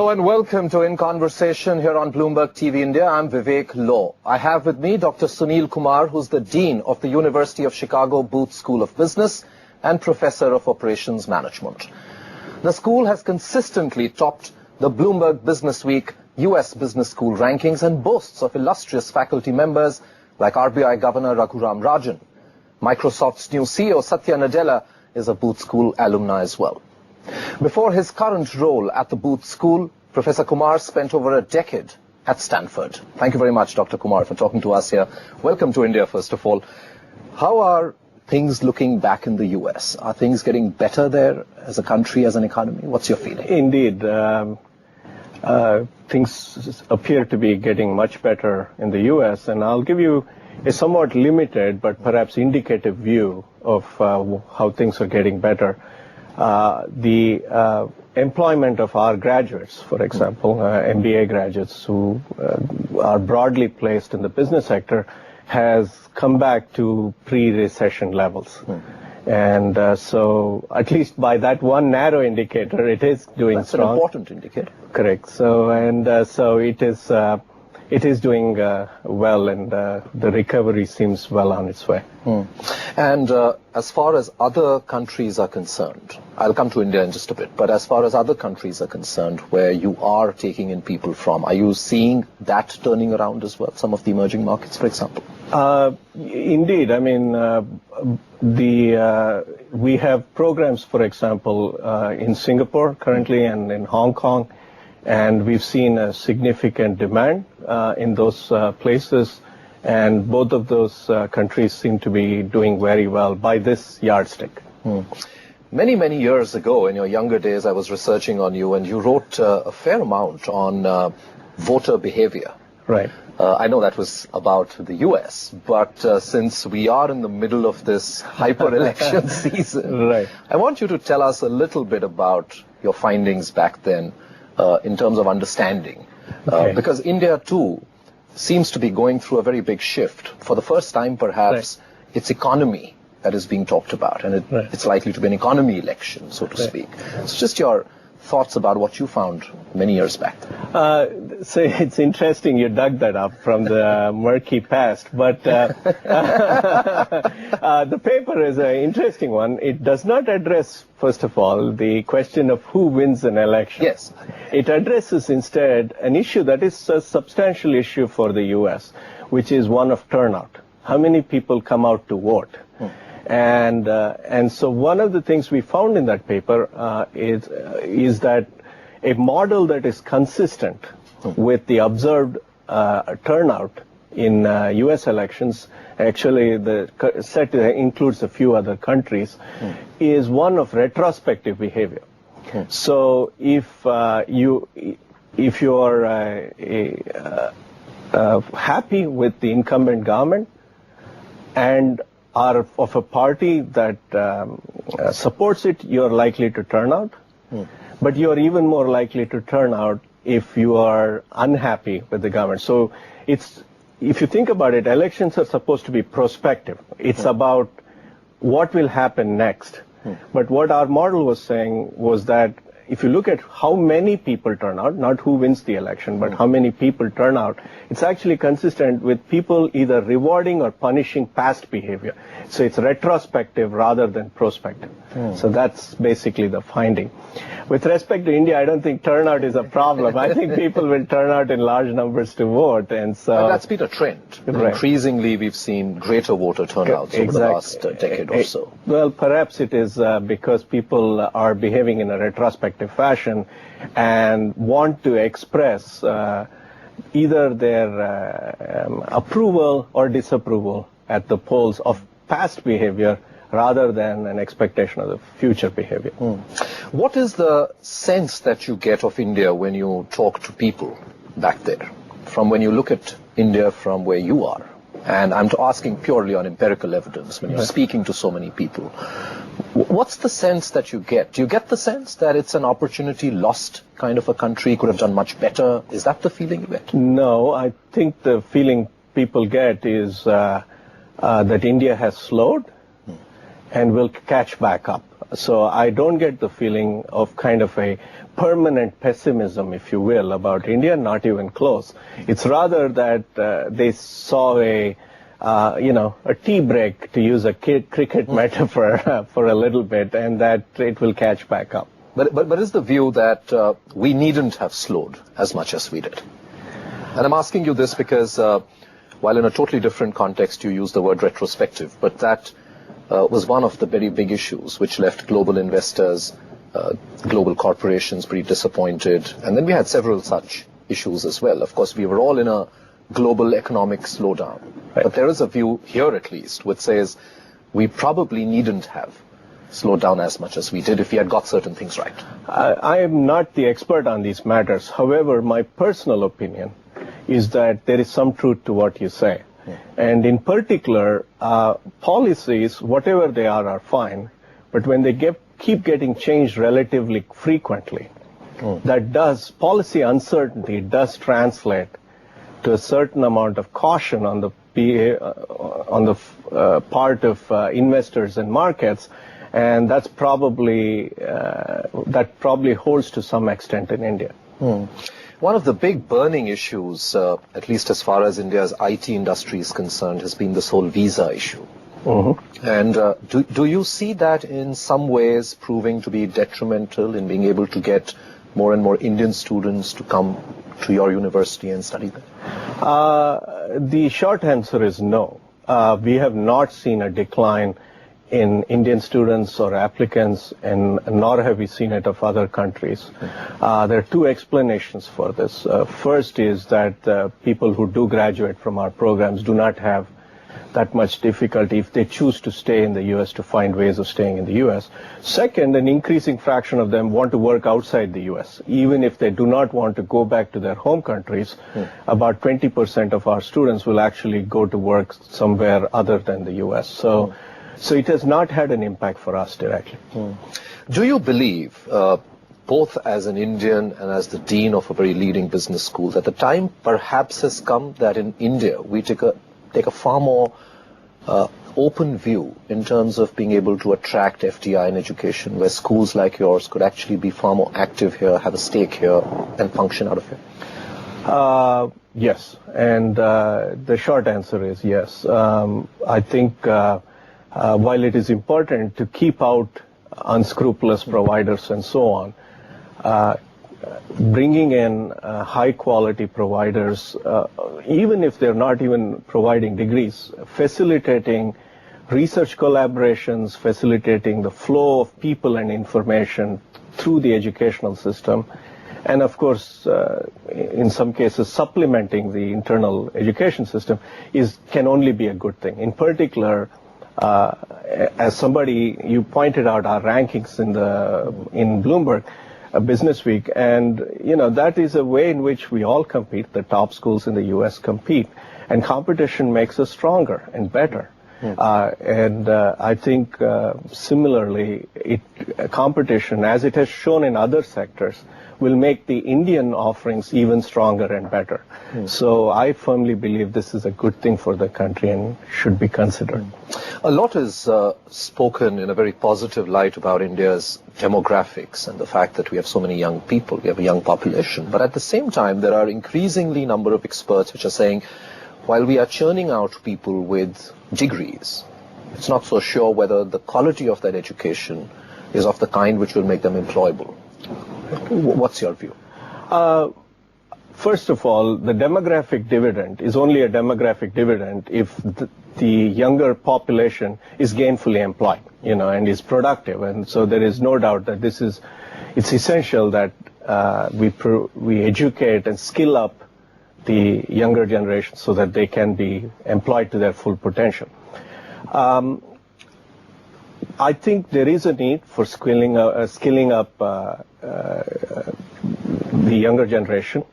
Hello and welcome to In Conversation here on Bloomberg TV India. I'm Vivek Law. I have with me Dr. Sunil Kumar, who's the Dean of the University of Chicago Booth School of Business and Professor of Operations Management. The school has consistently topped the Bloomberg Business Week US Business School rankings and boasts of illustrious faculty members like RBI Governor Raghuram Rajan. Microsoft's new CEO Satya Nadella is a Booth School alumni as well. Before his current role at the Booth School, Professor Kumar spent over a decade at Stanford. Thank you very much, Dr. Kumar, for talking to us here. Welcome to India, first of all. How are things looking back in the US? Are things getting better there as a country, as an economy? What's your feeling? Indeed. Things appear to be getting much better in the US, and I'll give you a somewhat limited but perhaps indicative view of how things are getting better. The employment of our graduates, for example, MBA graduates who are broadly placed in the business sector, has come back to pre-recession levels. And so at least by that one narrow indicator, it is doing That's strong. An important indicator. Correct. So it is doing well, and the recovery seems well on its way. And as far as other countries are concerned, I'll come to India in just a bit, but as far as other countries are concerned where you are taking in people from, are you seeing that turning around as well, some of the emerging markets, for example? Indeed. I mean, we have programs, for example, in Singapore currently and in Hong Kong, and we've seen a significant demand in those places, and both of those countries seem to be doing very well by this yardstick. Many, many years ago, in your younger days, I was researching on you, and you wrote a fair amount on voter behavior. Right. I know that was about the US, but since we are in the middle of this hyper-election season, right, I want you to tell us a little bit about your findings back then in terms of understanding. Okay. Because India, too, seems to be going through a very big shift. For the first time, perhaps, its economy that is being talked about, and it's likely to be an economy election, so to speak. So just your thoughts about what you found many years back. So it's interesting you dug that up from the murky past, but the paper is an interesting one. It does not address, first of all, the question of who wins an election. Yes. It addresses instead an issue that is a substantial issue for the U.S., which is one of turnout. How many people come out to vote? And so one of the things we found in that paper is that a model that is consistent with the observed turnout in U.S. elections, actually the set includes a few other countries, is one of retrospective behavior. So if you are happy with the incumbent government and are of a party that supports it, you're likely to turn out. But you're even more likely to turn out if you are unhappy with the government. So if you think about it, elections are supposed to be prospective. It's about what will happen next. But what our model was saying was that if you look at how many people turn out, not who wins the election, but how many people turn out, it's actually consistent with people either rewarding or punishing past behavior. So it's retrospective rather than prospective. So that's basically the finding. With respect to India, I don't think turnout is a problem. I think people will turn out in large numbers to vote. And so that's been a trend. Right. Increasingly, we've seen greater voter turnouts over the last decade or so. Well, perhaps it is because people are behaving in a retrospective fashion and want to express either their approval or disapproval at the polls of past behavior rather than an expectation of the future behavior. What is the sense that you get of India when you talk to people back there, from when you look at India from where you are? And I'm asking purely on empirical evidence when you're speaking to so many people. What's the sense that you get? Do you get the sense that it's an opportunity lost kind of a country, could have done much better? Is that the feeling you get? No, I think the feeling people get is that India has slowed and will catch back up. So I don't get the feeling of kind of a permanent pessimism, if you will, about India, not even close. It's rather that they saw a tea break, to use a cricket metaphor, for a little bit, and that it will catch back up. But is the view that we needn't have slowed as much as we did? And I'm asking you this because while in a totally different context you use the word retrospective, but that was one of the very big issues which left global investors, global corporations pretty disappointed. And then we had several such issues as well. Of course, we were all in a global economic slowdown. Right. But there is a view here, at least, which says we probably needn't have slowed down as much as we did if we had got certain things right. I am not the expert on these matters. However, my personal opinion is that there is some truth to what you say. And in particular, policies, whatever they are fine. But when they keep getting changed relatively frequently, policy uncertainty does translate to a certain amount of caution on the part of investors and markets, and that probably holds to some extent in India. One of the big burning issues, at least as far as India's IT industry is concerned, has been this whole visa issue. And do you see that in some ways proving to be detrimental in being able to get more and more Indian students to come to your university and study there? The short answer is no. We have not seen a decline in Indian students or applicants, and nor have we seen it of other countries. There are two explanations for this. First is that people who do graduate from our programs do not have that much difficulty if they choose to stay in the U.S. to find ways of staying in the U.S. Second, an increasing fraction of them want to work outside the U.S. Even if they do not want to go back to their home countries, about 20% of our students will actually go to work somewhere other than the U.S. So it has not had an impact for us directly. Do you believe, both as an Indian and as the dean of a very leading business school, that the time perhaps has come that in India we take a far more open view in terms of being able to attract FDI in education, where schools like yours could actually be far more active here, have a stake here, and function out of here? Yes, and the short answer is yes. I think while it is important to keep out unscrupulous providers and so on, bringing in high-quality providers, even if they're not even providing degrees, facilitating research collaborations, facilitating the flow of people and information through the educational system, and of course, in some cases, supplementing the internal education system can only be a good thing. In particular, as somebody, you pointed out our rankings in Bloomberg Business Week, and that is a way in which we all compete. The top schools in the U.S. compete, and competition makes us stronger and better. And I think similarly, competition, as it has shown in other sectors, will make the Indian offerings even stronger and better. So I firmly believe this is a good thing for the country and should be considered. A lot is spoken in a very positive light about India's demographics and the fact that we have so many young people, we have a young population. But at the same time, there are increasingly number of experts which are saying, while we are churning out people with degrees, it's not so sure whether the quality of that education is of the kind which will make them employable. What's your view? First of all, the demographic dividend is only a demographic dividend if the younger population is gainfully employed, and is productive. And so there is no doubt that it's essential that we educate and skill up the younger generation so that they can be employed to their full potential. I think there is a need for skilling up the younger generation.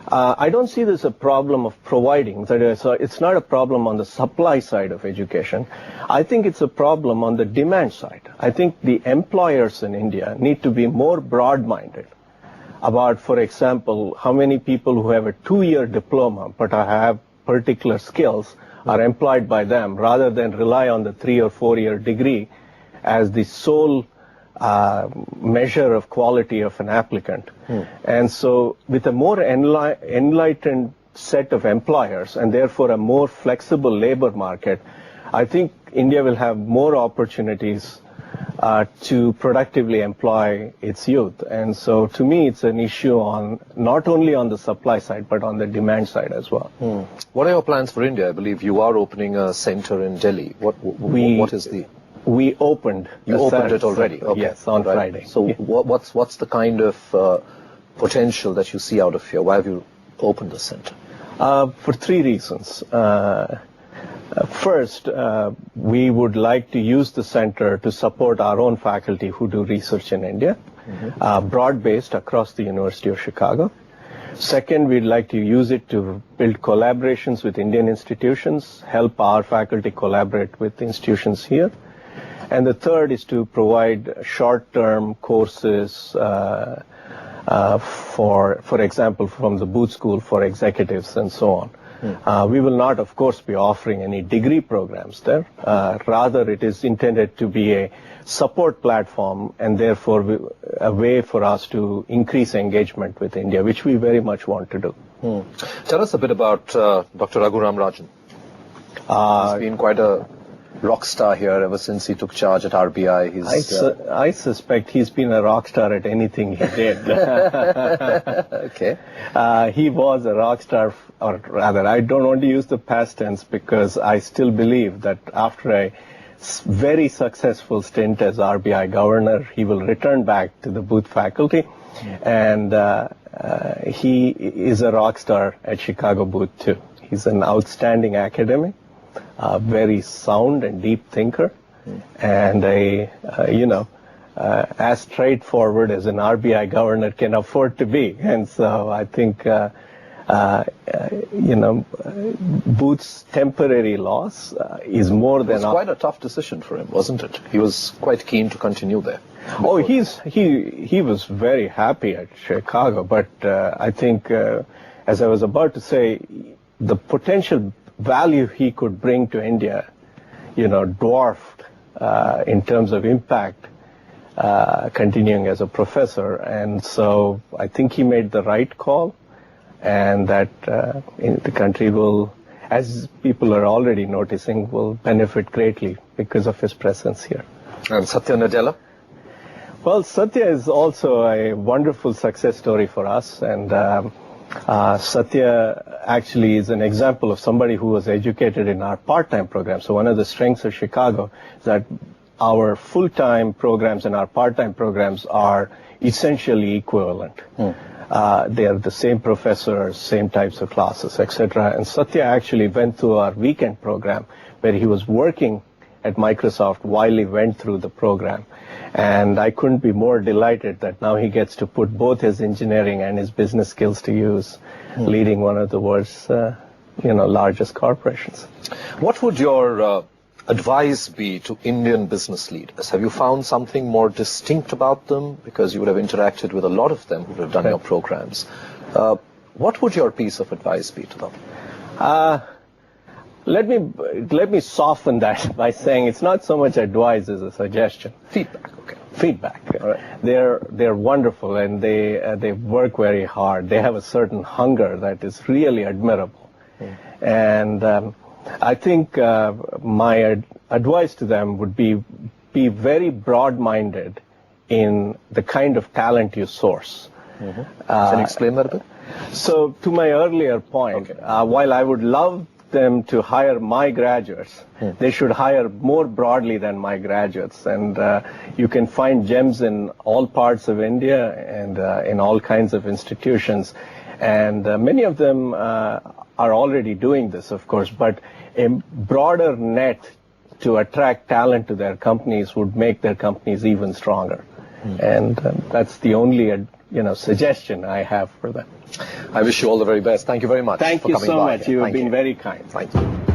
I don't see this as a problem of providing. That is, it's not a problem on the supply side of education. I think it's a problem on the demand side. I think the employers in India need to be more broad-minded about, for example, how many people who have a 2-year diploma but have particular skills are employed by them, rather than rely on the 3 or 4 year degree as the sole measure of quality of an applicant. And so with a more enlightened set of employers and therefore a more flexible labor market, I think India will have more opportunities to productively employ its youth. And so to me, it's an issue on not only on the supply side, but on the demand side as well. What are your plans for India? I believe you are opening a center in Delhi. What is the... We opened. You opened it already? Okay. Yes, on Friday. So what's the kind of potential that you see out of here? Why have you opened the center? For three reasons. First, we would like to use the center to support our own faculty who do research in India, broad-based across the University of Chicago. Second, we'd like to use it to build collaborations with Indian institutions, help our faculty collaborate with institutions here. And the third is to provide short-term courses, for example, from the Booth School for executives and so on. We will not, of course, be offering any degree programs there. Rather, it is intended to be a support platform and therefore a way for us to increase engagement with India, which we very much want to do. Tell us a bit about Dr. Raghuram Rajan. He's been quite a rock star here ever since he took charge at RBI. I suspect he's been a rock star at anything he did. Okay. He was a rock star, or rather, I don't want to use the past tense because I still believe that after a very successful stint as RBI governor, he will return back to the Booth faculty. And he is a rock star at Chicago Booth too. He's an outstanding academic. Very sound and deep thinker, and as straightforward as an RBI governor can afford to be. And so I think, Booth's temporary loss is more than... It was quite a tough decision for him, wasn't it? He was quite keen to continue there. Oh, he was very happy at Chicago, but I think, as I was about to say, the potential value he could bring to India, dwarfed in terms of impact, continuing as a professor. And so I think he made the right call, and that the country will, as people are already noticing, will benefit greatly because of his presence here. And Satya Nadella? Well, Satya is also a wonderful success story for us, and Satya actually is an example of somebody who was educated in our part-time program. So one of the strengths of Chicago is that our full-time programs and our part-time programs are essentially equivalent. They are the same professors, same types of classes, etc. And Satya actually went through our weekend program where he was working at Microsoft while he went through the program. And I couldn't be more delighted that now he gets to put both his engineering and his business skills to use, leading one of the world's, largest corporations. What would your advice be to Indian business leaders? Have you found something more distinct about them? Because you would have interacted with a lot of them who would have done your programs. What would your piece of advice be to them? Let me soften that by saying it's not so much advice as a suggestion. Feedback, okay. Feedback. All right. They're wonderful, and they work very hard. They have a certain hunger that is really admirable. And I think my advice to them would be very broad-minded in the kind of talent you source. Can you explain that a bit? So to my earlier point, while I would love them to hire my graduates, they should hire more broadly than my graduates. And you can find gems in all parts of India and in all kinds of institutions. And many of them are already doing this, of course, but a broader net to attract talent to their companies would make their companies even stronger. And that's the only suggestion I have for them. I wish you all the very best. Thank you very much. Thank you so much. You have been very kind. Thank you.